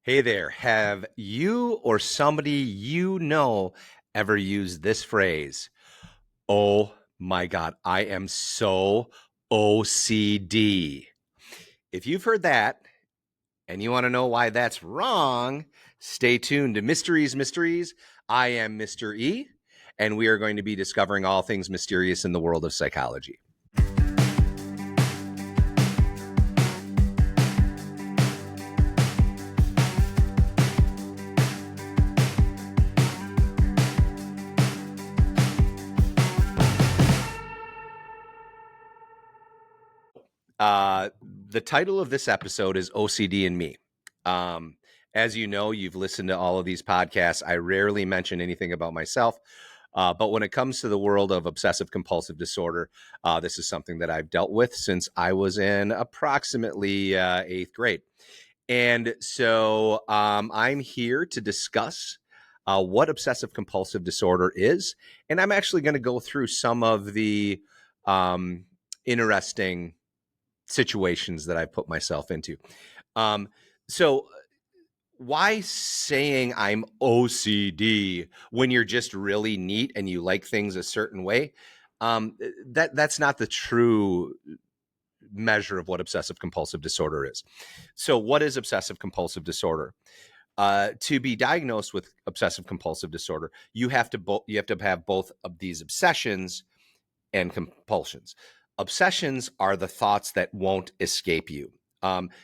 Hey there, have you or somebody you know ever used this phrase? Oh my God, I am so OCD. If you've heard that and you want to know why that's wrong, stay tuned to Mysteries. I am Mr. E, and we are going to be discovering all things mysterious in the world of psychology. The title of this episode is OCD and Me. Um, as you know, you've listened to all of these podcasts. I rarely mention anything about myself. But when it comes to the world of obsessive compulsive disorder, this is something that I've dealt with since I was in approximately eighth grade. And so I'm here to discuss what obsessive compulsive disorder is. And I'm actually going to go through some of the interesting situations that I put myself into. Um, so why saying I'm OCD when you're just really neat and you like things a certain way? That's not the true measure of what obsessive compulsive disorder is. So what is obsessive compulsive disorder? To be diagnosed with obsessive compulsive disorder, you have to have both of these obsessions and compulsions. Obsessions are the thoughts that won't escape you.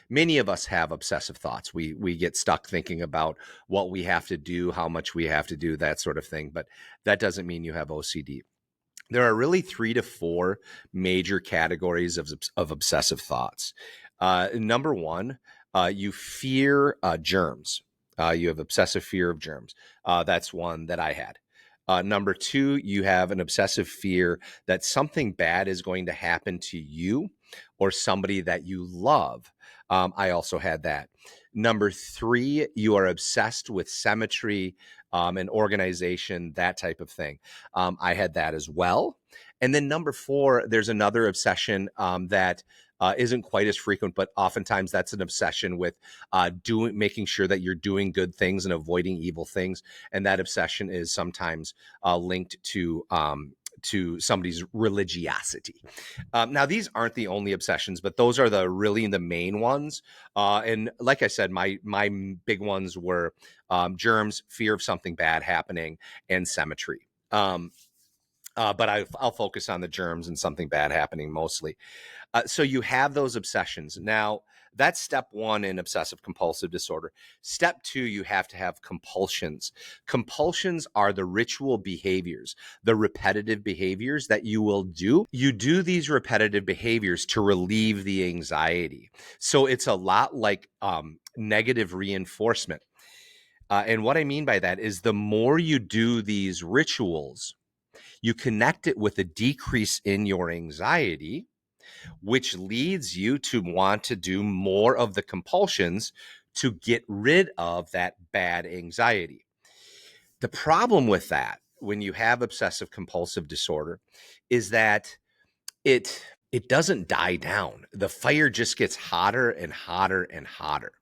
Many of us have obsessive thoughts. We get stuck thinking about what we have to do, how much we have to do, that sort of thing. But that doesn't mean you have OCD. There are really 3 to 4 major categories of obsessive thoughts. Number one, you fear germs. You have obsessive fear of germs. That's one that I had. Number 2, you have an obsessive fear that something bad is going to happen to you or somebody that you love. I also had that. Number 3, you are obsessed with symmetry and organization, that type of thing. I had that as well. And then number 4, there's another obsession that isn't quite as frequent, but oftentimes that's an obsession with making sure that you're doing good things and avoiding evil things. And that obsession is sometimes linked to somebody's religiosity. Now, these aren't the only obsessions, but those are the main ones. And like I said, my big ones were germs, fear of something bad happening, and symmetry. But I'll focus on the germs and something bad happening mostly. So you have those obsessions. Now, that's step 1 in obsessive compulsive disorder. Step 2, you have to have compulsions. Compulsions are the ritual behaviors, the repetitive behaviors that you will do. You do these repetitive behaviors to relieve the anxiety. So it's a lot like negative reinforcement. And what I mean by that is the more you do these rituals, you connect it with a decrease in your anxiety, which leads you to want to do more of the compulsions to get rid of that bad anxiety. The problem with that, when you have obsessive compulsive disorder, is that it doesn't die down. The fire just gets hotter and hotter and hotter.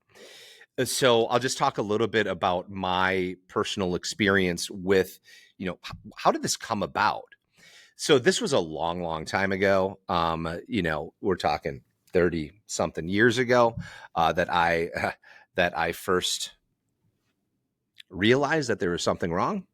So I'll just talk a little bit about my personal experience with, how did this come about? So this was a long, long time ago. We're talking 30 something years ago that I first realized that there was something wrong.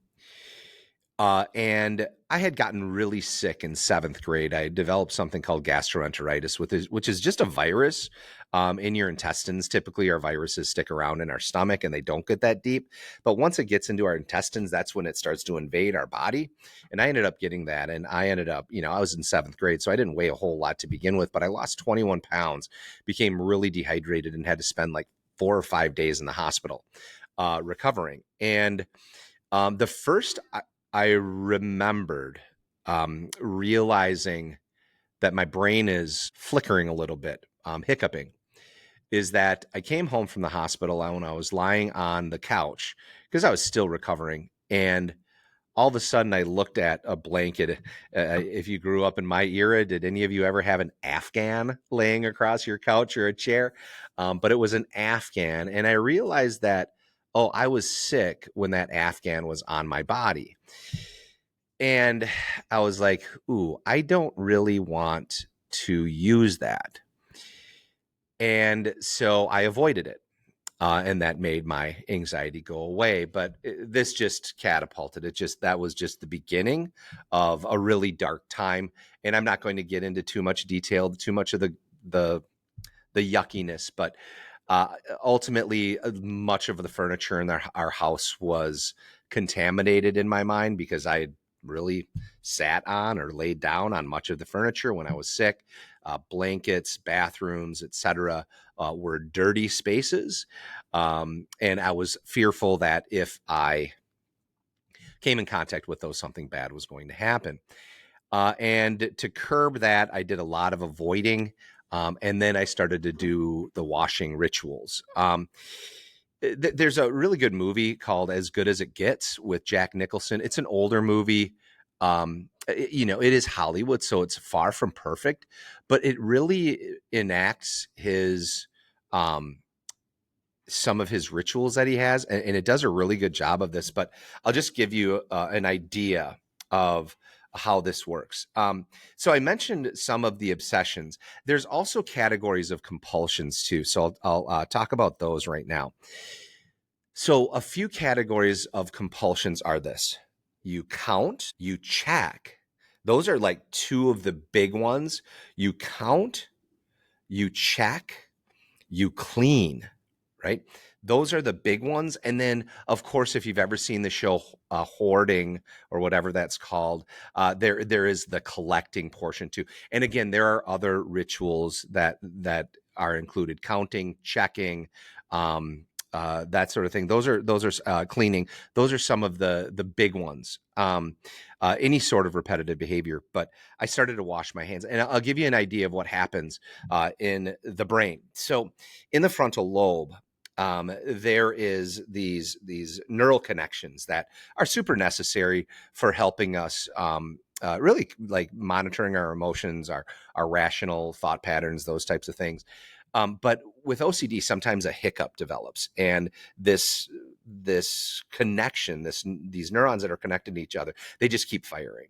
And I had gotten really sick in 7th grade. I developed something called gastroenteritis, which is just a virus in your intestines. Typically, our viruses stick around in our stomach and they don't get that deep. But once it gets into our intestines, that's when it starts to invade our body. And I ended up getting that. And I ended up, I was in 7th grade, so I didn't weigh a whole lot to begin with, but I lost 21 pounds, became really dehydrated, and had to spend like 4 or 5 days in the hospital recovering. And the first I remembered realizing that my brain is flickering a little bit, hiccuping, is that I came home from the hospital when I was lying on the couch because I was still recovering. And all of a sudden I looked at a blanket. If you grew up in my era, did any of you ever have an Afghan laying across your couch or a chair? but it was an Afghan. And I realized that, oh, I was sick when that Afghan was on my body. And I was like, ooh, I don't really want to use that. And so I avoided it. And that made my anxiety go away. But this just catapulted it. That was just the beginning of a really dark time. And I'm not going to get into too much detail, too much of the yuckiness, but ultimately, much of the furniture in our house was contaminated in my mind because I had really sat on or laid down on much of the furniture when I was sick. Blankets, bathrooms, etc., were dirty spaces, and I was fearful that if I came in contact with those, something bad was going to happen. And to curb that, I did a lot of avoiding. And then I started to do the washing rituals. There's a really good movie called As Good as It Gets with Jack Nicholson. It's an older movie. It is Hollywood, so it's far from perfect, but it really enacts his some of his rituals that he has, and it does a really good job of this. But I'll just give you an idea of how this works. So I mentioned some of the obsessions. There's also categories of compulsions too. So I'll talk about those right now. So a few categories of compulsions are this: you count, you check. Those are like two of the big ones. You count, you check, you clean, right? Those are the big ones. And then, of course, if you've ever seen the show Hoarding or whatever that's called, there is the collecting portion too. And again, there are other rituals that are included: counting, checking, that sort of thing. Those are cleaning. Those are some of the big ones. Any sort of repetitive behavior. But I started to wash my hands, and I'll give you an idea of what happens in the brain. So in the frontal lobe, there is these neural connections that are super necessary for helping us really like monitoring our emotions, our rational thought patterns, those types of things. But with OCD, sometimes a hiccup develops, and this connection, these neurons that are connected to each other, they just keep firing,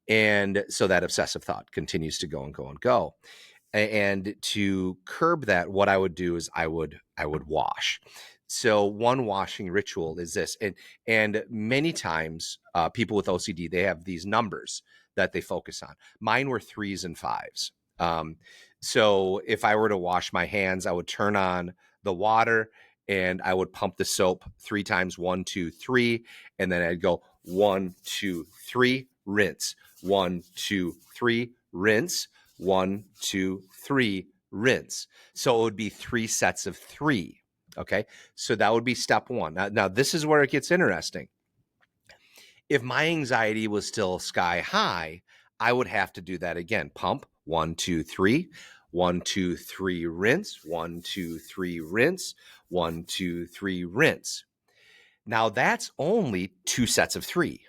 and so that obsessive thought continues to go and go and go. And to curb that, what I would do is I would wash. So one washing ritual is this, and many times people with OCD, they have these numbers that they focus on. Mine were 3s and 5s. So if I were to wash my hands, I would turn on the water and I would pump the soap 3 times, 1, 2, 3, and then I'd go 1, 2, 3, rinse, 1, 2, 3, rinse, 1, 2, 3, rinse. So it would be 3 sets of 3. Okay. So that would be step one. Now this is where it gets interesting. If my anxiety was still sky high, I would have to do that again. Pump 1, 2, 3, 1, 2, 3, rinse, 1, 2, 3, rinse, 1, 2, 3, rinse. Now that's only 2 sets of 3.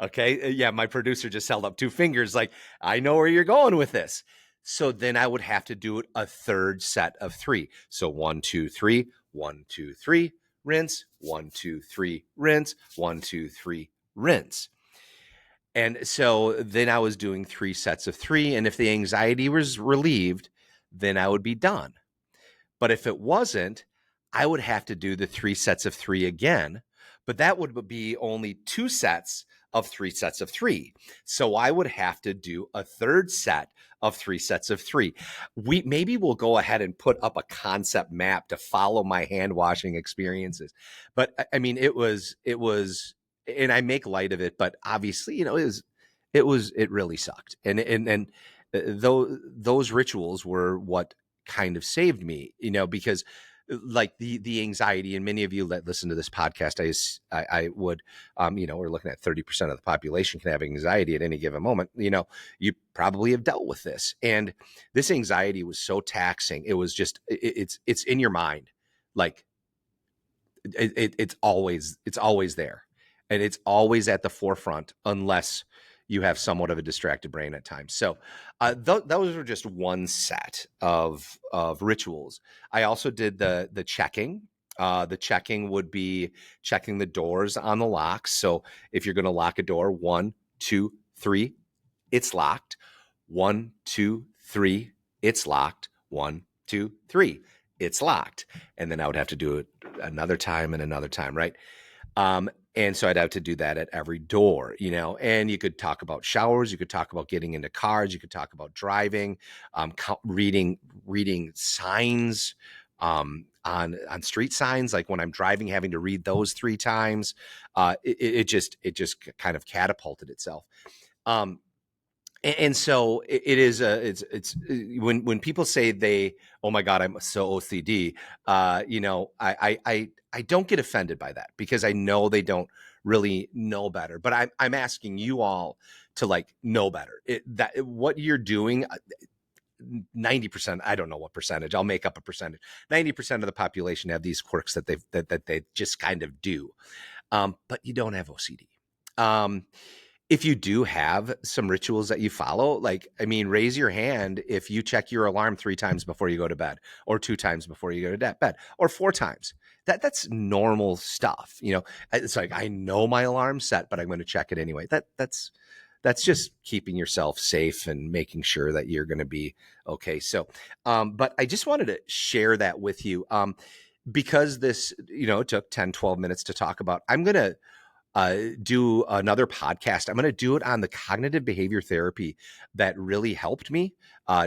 Okay. Yeah. My producer just held up 2 fingers like, I know where you're going with this. So then I would have to do it a third set of 3. So 1, 2, 3, 1, 2, 3, rinse, 1, 2, 3, rinse, 1, 2, 3, rinse. And so then I was doing 3 sets of 3. And if the anxiety was relieved, then I would be done. But if it wasn't, I would have to do the 3 sets of 3 again. But that would be only 2 sets of 3 sets of 3. So I would have to do a third set of 3 sets of 3. We'll go ahead and put up a concept map to follow my hand washing experiences. But I mean, it was, and I make light of it, but obviously, it really sucked. And those rituals were what kind of saved me, because like the anxiety, and many of you that listen to this podcast, I would, we're looking at 30% of the population can have anxiety at any given moment. You probably have dealt with this, and this anxiety was so taxing. It was just, it's in your mind. Like it's always there, and it's always at the forefront unless you have somewhat of a distracted brain at times. So those were just one set of rituals. I also did the checking. The checking would be checking the doors on the locks. So if you're going to lock a door, 1, 2, 3, it's locked. 1, 2, 3, it's locked. 1, 2, 3, it's locked. And then I would have to do it another time and another time, right? And so I'd have to do that at every door, and you could talk about showers, you could talk about getting into cars, you could talk about driving, reading signs, on street signs, like when I'm driving, having to read those 3 times. It just kind of catapulted itself. Um, and so it is it's when people say oh my God, I'm so OCD, I don't get offended by that, because I know they don't really know better, but I'm asking you all to like know better. What you're doing, 90%, I don't know what percentage, I'll make up a percentage. 90% of the population have these quirks that they just kind of do. But you don't have OCD. If you do have some rituals that you follow, like, I mean, raise your hand if you check your alarm 3 times before you go to bed, or 2 times before you go to bed, or 4 times. That's normal stuff. It's like, I know my alarm's set, but I'm going to check it anyway. That's just keeping yourself safe and making sure that you're going to be okay. So, but I just wanted to share that with you, because this, it took 10, 12 minutes to talk about. I'm going to do another podcast. I'm going to do it on the cognitive behavior therapy that really helped me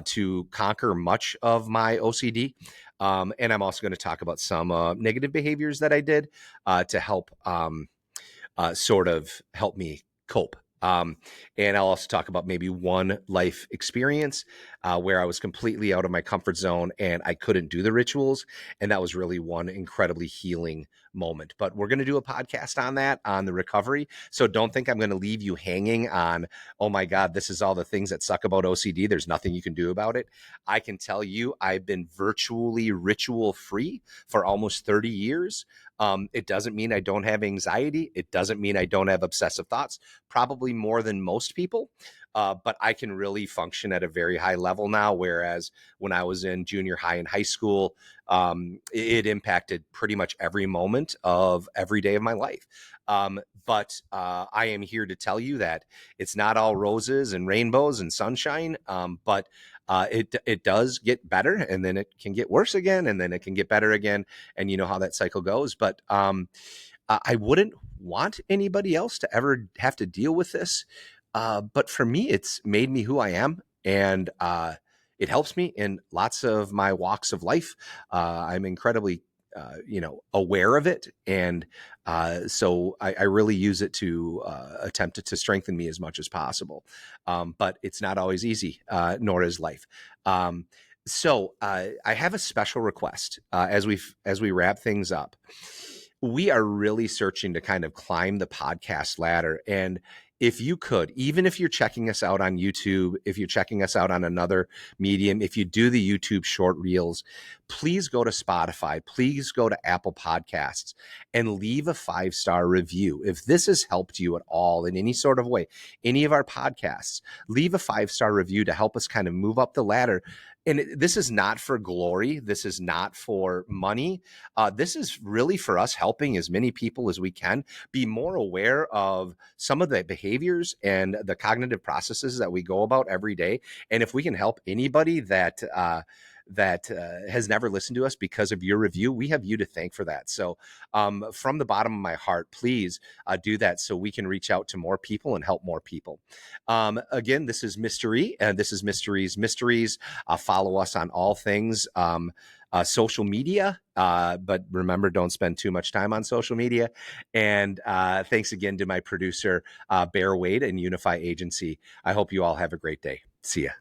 to conquer much of my OCD. And I'm also going to talk about some negative behaviors that I did to help sort of help me cope. And I'll also talk about maybe one life experience where I was completely out of my comfort zone and I couldn't do the rituals. And that was really one incredibly healing moment. But we're going to do a podcast on that, on the recovery. So don't think I'm going to leave you hanging on, oh my God, this is all the things that suck about OCD. There's nothing you can do about it. I can tell you I've been virtually ritual free for almost 30 years. It doesn't mean I don't have anxiety. It doesn't mean I don't have obsessive thoughts, probably more than most people. But I can really function at a very high level now, whereas when I was in junior high and high school, it impacted pretty much every moment of every day of my life. But I am here to tell you that it's not all roses and rainbows and sunshine, but it does get better, and then it can get worse again, and then it can get better again, and you know how that cycle goes. But I wouldn't want anybody else to ever have to deal with this. But for me, it's made me who I am, and it helps me in lots of my walks of life. I'm incredibly, aware of it, and so I really use it to attempt to strengthen me as much as possible. But it's not always easy, nor is life. So I have a special request as we wrap things up. We are really searching to kind of climb the podcast ladder. And if you could, even if you're checking us out on YouTube, if you're checking us out on another medium, if you do the YouTube short reels, please go to Spotify, please go to Apple Podcasts and leave a 5-star review. If this has helped you at all in any sort of way, any of our podcasts, leave a 5-star review to help us kind of move up the ladder. And this is not for glory. This is not for money. This is really for us helping as many people as we can be more aware of some of the behaviors and the cognitive processes that we go about every day. And if we can help anybody that has never listened to us because of your review, we have you to thank for that. So from the bottom of my heart, please do that so we can reach out to more people and help more people. Again, this is MysterE, and this is MysterE's Mysteries. Follow us on all things social media, but remember, don't spend too much time on social media. And thanks again to my producer, Bear Wade and Unify Agency. I hope you all have a great day. See ya.